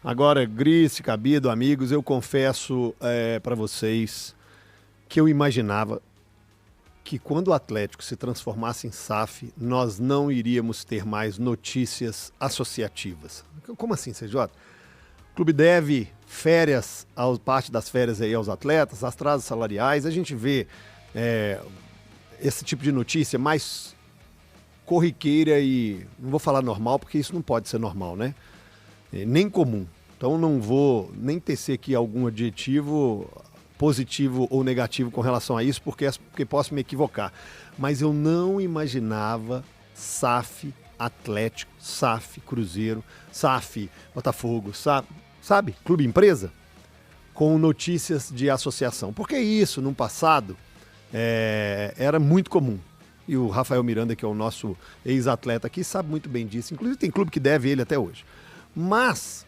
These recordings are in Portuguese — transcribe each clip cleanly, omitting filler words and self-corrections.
Agora, Grice, Cabido, amigos, eu confesso para vocês que eu imaginava que quando o Atlético se transformasse em SAF, nós não iríamos ter mais notícias associativas. Como assim, CJ? O clube deve férias, parte das férias aí aos atletas, atrasos salariais. A gente vê esse tipo de notícia mais corriqueira e, não vou falar normal, porque isso não pode ser normal, né? Nem comum. Então não vou nem tecer aqui algum adjetivo positivo ou negativo com relação a isso, porque posso me equivocar. Mas eu não imaginava SAF Atlético, SAF Cruzeiro, SAF Botafogo, sabe? Clube Empresa, com notícias de associação. Porque isso, no passado, era muito comum. E o Rafael Miranda, que é o nosso ex-atleta aqui, sabe muito bem disso. Inclusive tem clube que deve ele até hoje. Mas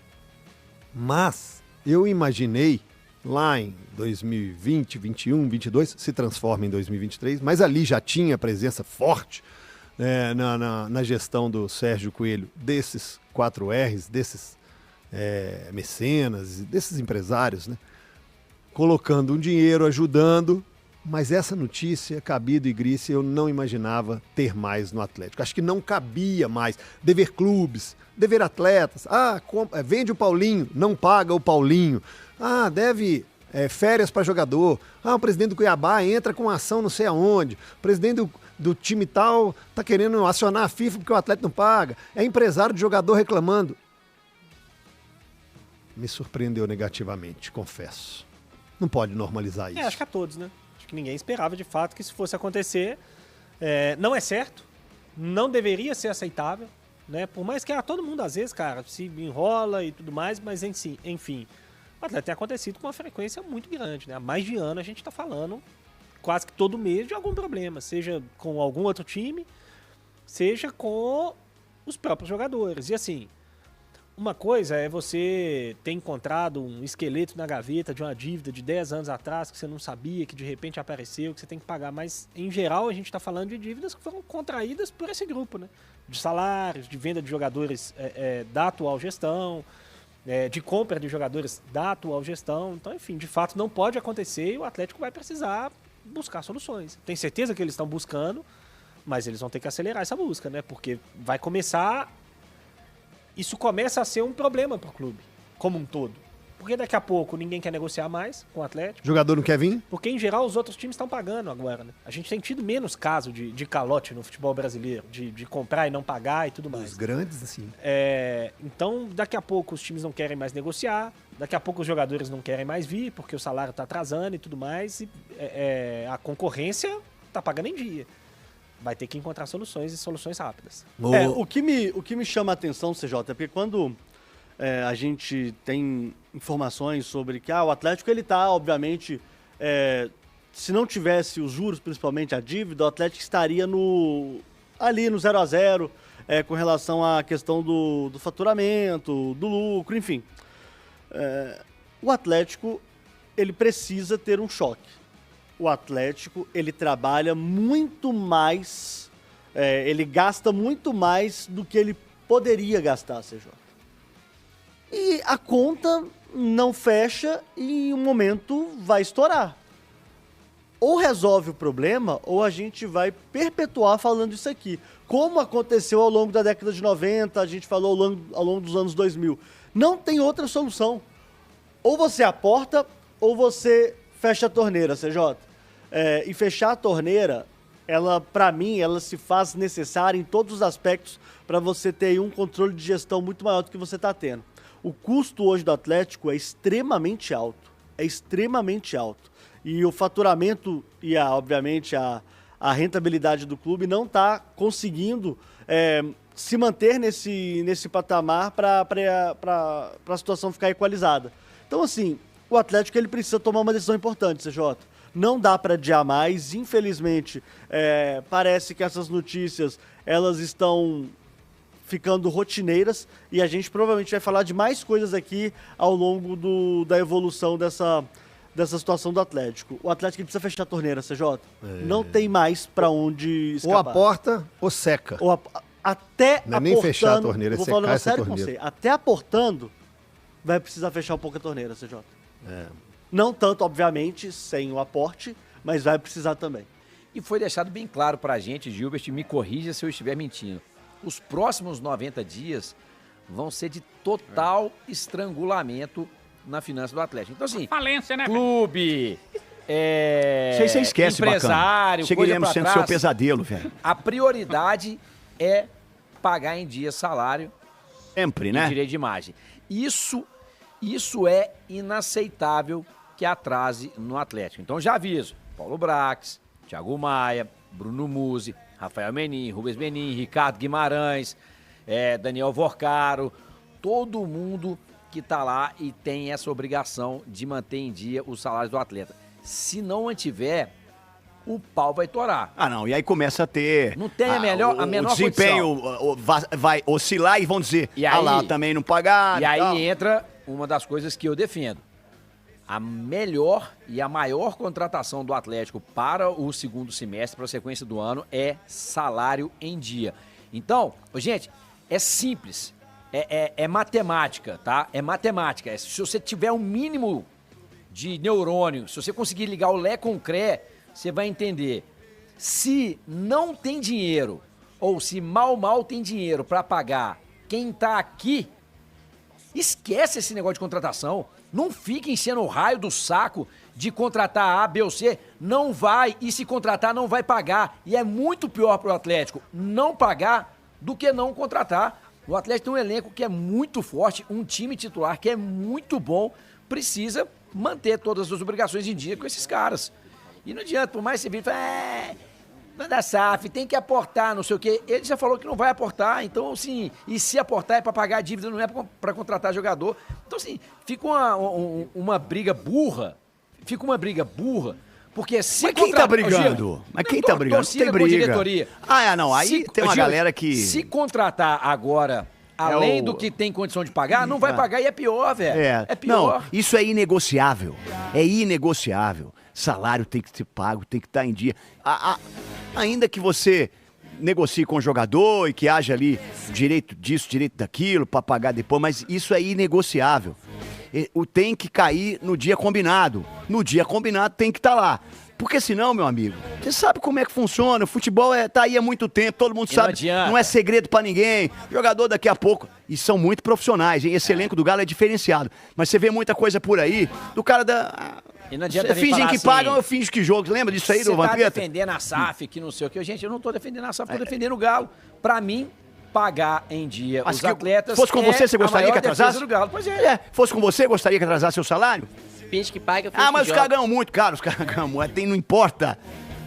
eu imaginei lá em 2020, 21, 22, se transforma em 2023, mas ali já tinha presença forte na gestão do Sérgio Coelho, desses 4 R's, desses mecenas, desses empresários, né? Colocando um dinheiro, ajudando, mas essa notícia, Cabido e Grice, eu não imaginava ter mais no Atlético. Acho que não cabia mais dever clubes, dever atletas. Vende o Paulinho, não paga o Paulinho. Deve férias para jogador. O presidente do Cuiabá entra com ação não sei aonde. O presidente do time tal tá querendo acionar a FIFA porque o atleta não paga. É empresário de jogador reclamando. Me surpreendeu negativamente, confesso. Não pode normalizar isso. Acho que a todos, né? Acho que ninguém esperava de fato que isso fosse acontecer. Não é certo, não deveria ser aceitável, né? Por mais que todo mundo às vezes, cara, se enrola e tudo mais, mas enfim, o Atlético tem acontecido com uma frequência muito grande, né? Há mais de ano a gente tá falando quase que todo mês de algum problema, seja com algum outro time, seja com os próprios jogadores. E assim, uma coisa é você ter encontrado um esqueleto na gaveta de uma dívida de 10 anos atrás que você não sabia, que de repente apareceu, que você tem que pagar. Mas, em geral, a gente está falando de dívidas que foram contraídas por esse grupo, né? De salários, de venda de jogadores da atual gestão, de compra de jogadores da atual gestão. Então, enfim, de fato não pode acontecer e o Atlético vai precisar buscar soluções. Tenho certeza que eles estão buscando, mas eles vão ter que acelerar essa busca, né? Porque vai começar... Isso começa a ser um problema para o clube, como um todo. Porque daqui a pouco ninguém quer negociar mais com o Atlético. O jogador não quer vir? Porque, em geral, os outros times estão pagando agora, né? A gente tem tido menos caso de calote no futebol brasileiro, de comprar e não pagar e tudo mais. Os grandes, assim. Então, daqui a pouco os times não querem mais negociar, daqui a pouco os jogadores não querem mais vir, porque o salário está atrasando e tudo mais, e a concorrência está pagando em dia. Vai ter que encontrar soluções e soluções rápidas. O que me chama a atenção, CJ, é porque quando a gente tem informações sobre que o Atlético, ele tá, obviamente, se não tivesse os juros, principalmente a dívida, o Atlético estaria ali no 0-0, com relação à questão do faturamento, do lucro, enfim. O Atlético, ele precisa ter um choque. O Atlético, ele trabalha muito mais, ele gasta muito mais do que ele poderia gastar, CJ. E a conta não fecha e em um momento vai estourar. Ou resolve o problema, ou a gente vai perpetuar falando isso aqui. Como aconteceu ao longo da década de 90, a gente falou ao longo dos anos 2000. Não tem outra solução. Ou você aporta, ou você fecha a torneira, CJ. E fechar a torneira, para mim, ela se faz necessária em todos os aspectos para você ter um controle de gestão muito maior do que você está tendo. O custo hoje do Atlético é extremamente alto. E o faturamento e, obviamente, a rentabilidade do clube não está conseguindo se manter nesse patamar para a situação ficar equalizada. Então, assim, o Atlético ele precisa tomar uma decisão importante, CJ. Não dá para adiar mais, infelizmente, parece que essas notícias elas estão ficando rotineiras e a gente provavelmente vai falar de mais coisas aqui ao longo da evolução dessa situação do Atlético. O Atlético ele precisa fechar a torneira, CJ. Não tem mais para onde escapar. Ou aporta ou seca. Até não é aportando, nem fechar a torneira, é vou secar falando essa sério torneira. com você, até aportando, vai precisar fechar um pouco a torneira, CJ. Não tanto, obviamente, sem o aporte, mas vai precisar também. E foi deixado bem claro pra gente, Gilbert, me corrija se eu estiver mentindo. Os próximos 90 dias vão ser de total estrangulamento na finança do Atlético. Então, assim, falência, né, clube, Você esquece, empresário, seguiremos sendo trás, seu pesadelo, velho. A prioridade é pagar em dia salário Sempre, e né? direito de imagem. Isso é inaceitável que atrase no Atlético. Então, já aviso, Paulo Brax, Thiago Maia, Bruno Musi, Rafael Menin, Rubens Menin, Ricardo Guimarães, Daniel Vorcaro, todo mundo que tá lá e tem essa obrigação de manter em dia os salários do atleta. Se não mantiver, o pau vai torar. Ah, não, e aí começa a ter... Não tem a menor o desempenho vai oscilar e vão dizer, E aí- lá, também não pagaram. E aí tal. entra uma das coisas que eu defendo. A melhor e a maior contratação do Atlético para o segundo semestre, para a sequência do ano, é salário em dia. Então, gente, é simples. É matemática, tá? É matemática. Se você tiver um mínimo de neurônio, se você conseguir ligar o Lé com o Cré, você vai entender. Se não tem dinheiro, ou se mal tem dinheiro para pagar quem tá aqui, esquece esse negócio de contratação. Não fique enchendo o raio do saco de contratar A, B ou C. Não vai. E se contratar, não vai pagar. E é muito pior pro Atlético não pagar do que não contratar. O Atlético tem um elenco que é muito forte, um time titular que é muito bom. Precisa manter todas as obrigações em dia com esses caras. E não adianta, por mais que você vire e fale, não é da SAF, tem que aportar, não sei o quê. Ele já falou que não vai aportar, então, assim, e se aportar é pra pagar a dívida, não é pra contratar jogador. Então, assim, fica uma briga burra. Fica uma briga burra, porque se Mas quem tá brigando? Gil, Mas quem tá brigando? torcida Tem com briga. diretoria. Não, aí Se- tem uma Gil, galera que... Se contratar agora, além do que tem condição de pagar, não vai pagar e é pior, velho. É pior. Não, isso é inegociável. É inegociável. Salário tem que ser pago, tem que estar em dia. Ainda que você negocie com o jogador e que haja ali direito disso, direito daquilo, para pagar depois, mas isso é inegociável. O tem que cair no dia combinado. No dia combinado tem que estar lá. Porque senão, meu amigo, você sabe como é que funciona. O futebol tá aí há muito tempo, todo mundo E não sabe. adianta. Não é segredo pra ninguém. Jogador daqui a pouco. E são muito profissionais, hein? Esse elenco do Galo é diferenciado. Mas você vê muita coisa por aí do cara da... E não adianta vir Fingem falar que assim, pagam, eu finjo que jogo. Lembra disso aí do Você tá Vampeta? defendendo a SAF, que não sei o que. Gente, eu não tô defendendo a SAF, tô defendendo o Galo. Pra mim, pagar em dia Mas os que atletas fosse com você, você a gostaria maior que atrasasse? defesa do Galo. Pois é. Fosse com você, gostaria que atrasasse seu salário? Finge que paga, finge Mas que os caras joga. ganham muito, cara. Os caras ganham muito. Não importa.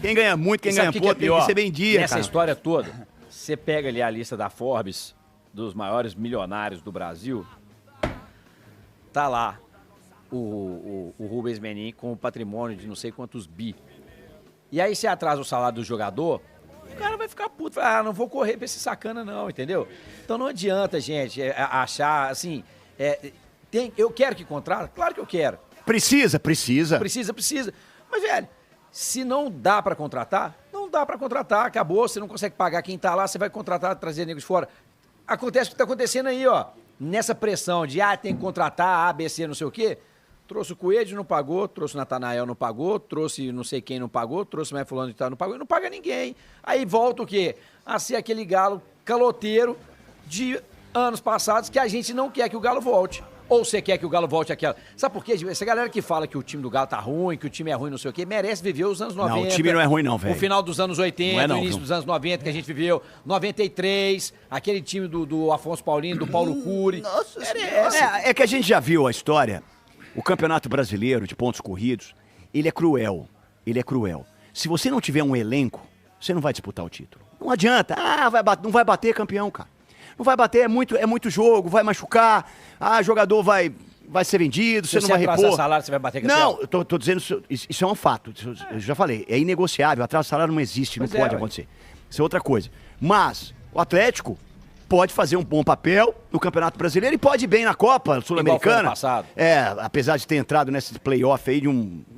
Quem ganha muito, quem E ganha sabe o pouco, que tem que receber em dia, Nessa cara. história toda, você pega ali a lista da Forbes, dos maiores milionários do Brasil, tá lá o Rubens Menin com o patrimônio de não sei quantos bi. E aí você atrasa o salário do jogador, o cara vai ficar puto, vai, não vou correr pra esse sacana não, entendeu? Então não adianta, gente, achar assim, eu quero que contrate? Claro que eu quero. Precisa. Precisa. Mas, velho, se não dá pra contratar, não dá pra contratar, acabou. Você não consegue pagar quem tá lá, você vai contratar, trazer negros fora. Acontece o que tá acontecendo aí, ó. Nessa pressão de, tem que contratar, A, B, C, não sei o quê. Trouxe o Coelho, não pagou. Trouxe o Natanael, não pagou. Trouxe não sei quem, não pagou. Trouxe mais fulano de tal, não pagou. E não paga ninguém. Aí volta o quê? A ser aquele Galo caloteiro de anos passados que a gente não quer que o Galo volte. Ou você quer que o Galo volte àquela... Sabe por quê? Essa galera que fala que o time do Galo tá ruim, que o time é ruim, não sei o quê, merece viver os anos 90. Não, o time não é ruim não, velho. O final dos anos 80, Não é não, o início viu? dos anos 90 que a gente viveu. 93, aquele time do Afonso Paulino, do Paulo Cury. Nossa Merece. É que a gente já viu a história. O Campeonato Brasileiro de pontos corridos, ele é cruel. Ele é cruel. Se você não tiver um elenco, você não vai disputar o título. Não adianta. Não vai bater campeão, cara. Não vai bater, é muito jogo, vai machucar. Jogador vai ser vendido, Se você não vai atrasar repor. salário, você vai bater campeão. Não, eu tô dizendo, isso é um fato. Eu já falei, é inegociável. Atraso de salário não existe, Pois não pode ué. acontecer. Isso é outra coisa. Mas o Atlético pode fazer um bom papel no Campeonato Brasileiro e pode ir bem na Copa Igual foi Sul-Americana. ano passado. Apesar de ter entrado nesse playoff aí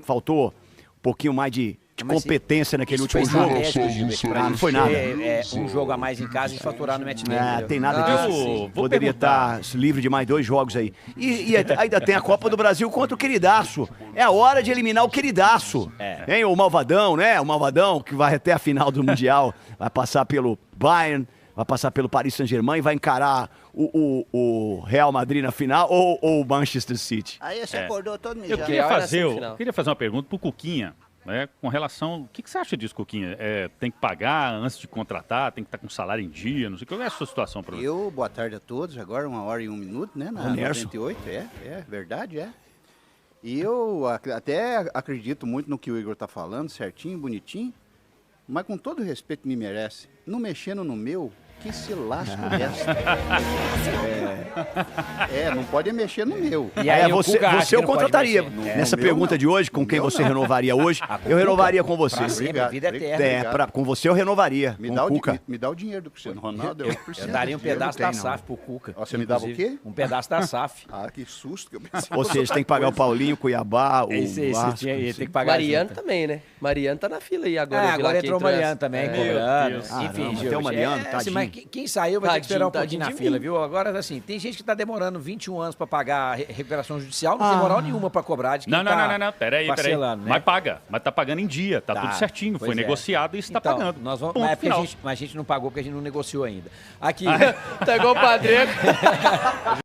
faltou um pouquinho mais de de Mas competência naquele Isso foi último jogo. estratégico, Gilberto, pra Não foi nada. ter, um jogo a mais em casa e faturar no match day. É, tem nada Ah, disso. sim. Vou Poderia perguntar. estar livre de mais 2 jogos aí. E ainda tem a Copa do Brasil contra o queridaço. É a hora de eliminar o queridaço. Hein, o Malvadão, né? O Malvadão que vai até a final do Mundial. Vai passar pelo Bayern, vai passar pelo Paris Saint-Germain, vai encarar o Real Madrid na final ou o Manchester City. Aí você acordou todo Eu mijado. queria Real é na fazer, semifinal. queria fazer uma pergunta pro Cuquinha, né, com relação... O que você acha disso, Cuquinha? Tem que pagar antes de contratar? Tem que estar com salário em dia? Não sei. Qual é a sua situação para você? Boa tarde a todos, agora 1h01, né, na Nerso. 98, verdade, E eu até acredito muito no que o Igor tá falando, certinho, bonitinho, mas com todo o respeito que me merece, não mexendo no meu, que se lasca o resto. Não pode mexer no meu. E aí, o você Cuca acha que eu não pode contrataria. mexer. Nessa meu, pergunta não. de hoje, com No quem meu, você não. renovaria hoje, eu renovaria com você. Pra sempre, a vida é Obrigado. eterna. Com você eu renovaria. Me com dá, o Cuca. me dá o dinheiro do Cristiano Ronaldo, eu Eu daria um pedaço da SAF pro Cuca. Ó, você me dava o inclusive. quê? Um pedaço da SAF. Ah, que susto que eu pensei. Ou seja, tem que pagar o Paulinho, Cuiabá, o Esse Vasco. tem que pagar Mariano junto. também, né? Mariano tá na fila aí agora. eu vi lá Agora que entrou o entrou Mariano essa- também, É. cobrando. Deus. Caramba, Enfim, tem Gil, o Mariano, assim, mas tadinho. quem saiu vai ter que esperar um pouquinho Tadinho na de fila, mim. viu? Agora, assim, tem gente que tá demorando 21 anos pra pagar a recuperação judicial, não tem moral nenhuma pra cobrar de quem Não, tá não. Peraí. parcelando, né? Mas paga. Mas tá pagando em dia. Tá Tá, tudo certinho. pois Foi é. negociado e está Então, pagando. Nós vamos, Ponto mas, é porque final. mas a gente não pagou porque a gente não negociou ainda. Aqui, Tá igual o padreiro.